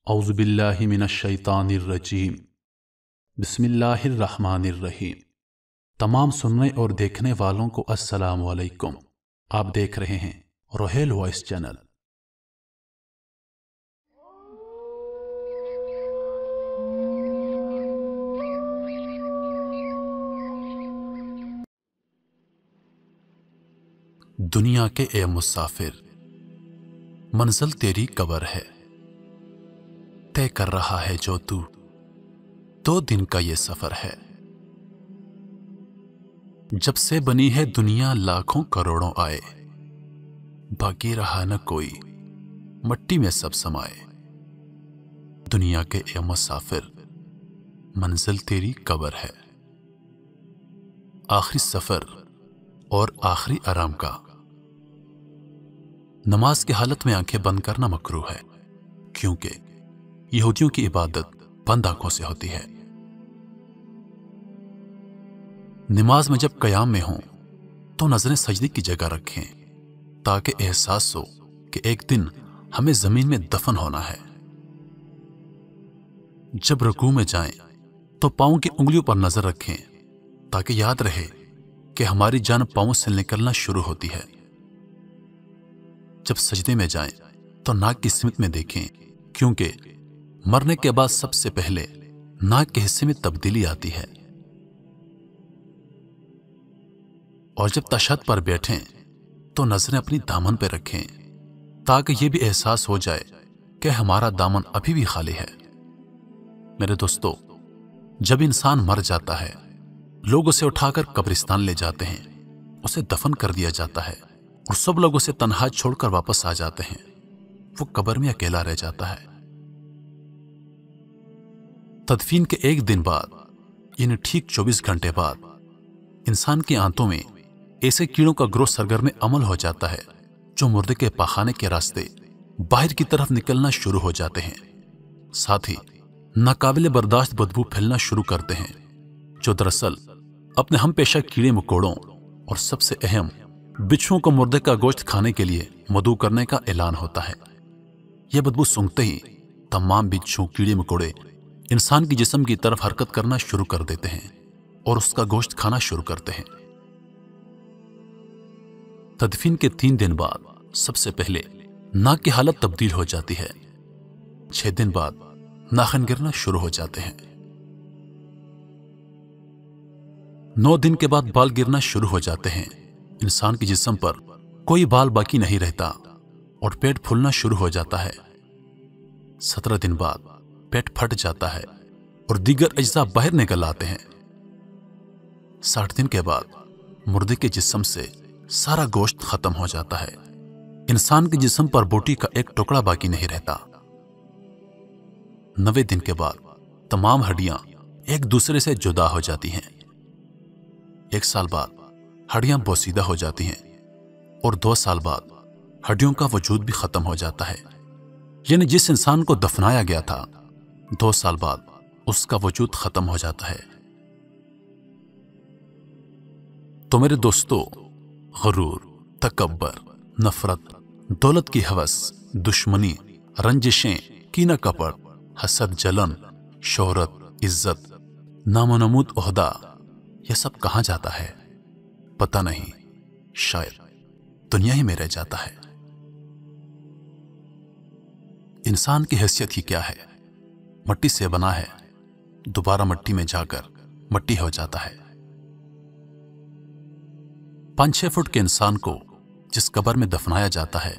اعوذ باللہ من الشیطان الرجیم بسم اللہ الرحمن الرحیم۔ تمام سننے اور دیکھنے والوں کو السلام علیکم۔ آپ دیکھ رہے ہیں روحیل وائس چینل۔ دنیا کے اے مسافر، منزل تیری قبر ہے، طے کر رہا ہے جو تو 2 دن کا یہ سفر ہے۔ جب سے بنی ہے دنیا لاکھوں کروڑوں آئے، باقی رہا نہ کوئی، مٹی میں سب سمائے۔ دنیا کے اے مسافر، منزل تیری قبر ہے۔ آخری سفر اور آخری آرام کا۔ نماز کی حالت میں آنکھیں بند کرنا مکروہ ہے، کیونکہ یہودیوں کی عبادت بند آنکھوں سے ہوتی ہے۔ نماز میں جب قیام میں ہوں تو نظریں سجدے کی جگہ رکھیں، تاکہ احساس ہو کہ ایک دن ہمیں زمین میں دفن ہونا ہے۔ جب رکوع میں جائیں تو پاؤں کی انگلیوں پر نظر رکھیں، تاکہ یاد رہے کہ ہماری جان پاؤں سے نکلنا شروع ہوتی ہے۔ جب سجدے میں جائیں تو ناک کی سمت میں دیکھیں، کیونکہ مرنے کے بعد سب سے پہلے ناک کے حصے میں تبدیلی آتی ہے۔ اور جب تشہد پر بیٹھیں تو نظریں اپنی دامن پہ رکھیں، تاکہ یہ بھی احساس ہو جائے کہ ہمارا دامن ابھی بھی خالی ہے۔ میرے دوستو، جب انسان مر جاتا ہے، لوگ اسے اٹھا کر قبرستان لے جاتے ہیں، اسے دفن کر دیا جاتا ہے، اور سب لوگ اسے تنہا چھوڑ کر واپس آ جاتے ہیں۔ وہ قبر میں اکیلا رہ جاتا ہے۔ تدفین کے 1 دن بعد، یعنی ٹھیک 24 گھنٹے بعد، انسان کی آنتوں میں ایسے کیڑوں کا گروہ سرگرم عمل ہو جاتا ہے جو مردے کے پاخانے کے راستے باہر کی طرف نکلنا شروع ہو جاتے ہیں۔ ساتھ ہی ناقابل برداشت بدبو پھیلنا شروع کرتے ہیں، جو دراصل اپنے ہم پیشہ کیڑے مکوڑوں اور سب سے اہم بچھوؤں کو مردے کا گوشت کھانے کے لیے مدعو کرنے کا اعلان ہوتا ہے۔ یہ بدبو سونگتے ہی تمام بچھو کیڑے مکوڑے انسان کی جسم کی طرف حرکت کرنا شروع کر دیتے ہیں اور اس کا گوشت کھانا شروع کرتے ہیں۔ تدفین کے 3 دن بعد سب سے پہلے ناک کی حالت تبدیل ہو جاتی ہے۔ 6 دن بعد ناخن گرنا شروع ہو جاتے ہیں۔ 9 دن کے بعد بال گرنا شروع ہو جاتے ہیں۔ انسان کے جسم پر کوئی بال باقی نہیں رہتا اور پیٹ پھولنا شروع ہو جاتا ہے۔ 17 دن بعد پیٹ پھٹ جاتا ہے اور دیگر اجزاء باہر نکل آتے ہیں۔ 60 دن کے بعد مردے کے جسم سے سارا گوشت ختم ہو جاتا ہے۔ انسان کے جسم پر بوٹی کا ایک ٹکڑا باقی نہیں رہتا۔ 90 دن کے بعد تمام ہڈیاں ایک دوسرے سے جدا ہو جاتی ہیں۔ 1 سال بعد ہڈیاں بوسیدہ ہو جاتی ہیں، اور 2 سال بعد ہڈیوں کا وجود بھی ختم ہو جاتا ہے۔ یعنی جس انسان کو دفنایا گیا تھا، 2 سال بعد اس کا وجود ختم ہو جاتا ہے۔ تو میرے دوستو، غرور، تکبر، نفرت، دولت کی ہوس، دشمنی، رنجشیں، کینہ کپٹ، حسد، جلن، شہرت، عزت، نام و نمود، عہدہ، یہ سب کہاں جاتا ہے؟ پتہ نہیں، شاید دنیا ہی میں رہ جاتا ہے۔ انسان کی حیثیت ہی کیا ہے؟ مٹی سے بنا ہے، دوبارہ مٹی میں جا کر مٹی ہو جاتا ہے۔ 5-6 فٹ کے انسان کو جس قبر میں دفنایا جاتا ہے،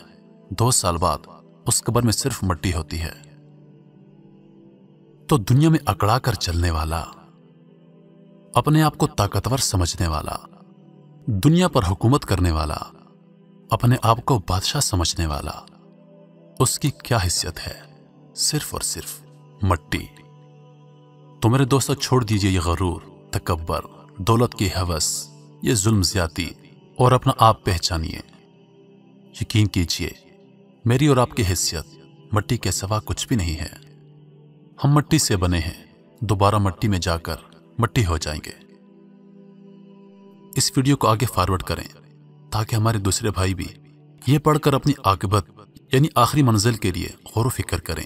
2 سال بعد اس قبر میں صرف مٹی ہوتی ہے۔ تو دنیا میں اکڑا کر چلنے والا، اپنے آپ کو طاقتور سمجھنے والا، دنیا پر حکومت کرنے والا، اپنے آپ کو بادشاہ سمجھنے والا، اس کی کیا حیثیت ہے؟ صرف اور صرف مٹی۔ تو میرے دوستو، چھوڑ دیجئے یہ غرور، تکبر، دولت کی ہوس، یہ ظلم زیادتی، اور اپنا آپ پہچانیے۔ یقین کیجئے، میری اور آپ کی حیثیت مٹی کے سوا کچھ بھی نہیں ہے۔ ہم مٹی سے بنے ہیں، دوبارہ مٹی میں جا کر مٹی ہو جائیں گے۔ اس ویڈیو کو آگے فارورڈ کریں، تاکہ ہمارے دوسرے بھائی بھی یہ پڑھ کر اپنی عاقبت یعنی آخری منزل کے لیے غور و فکر کریں۔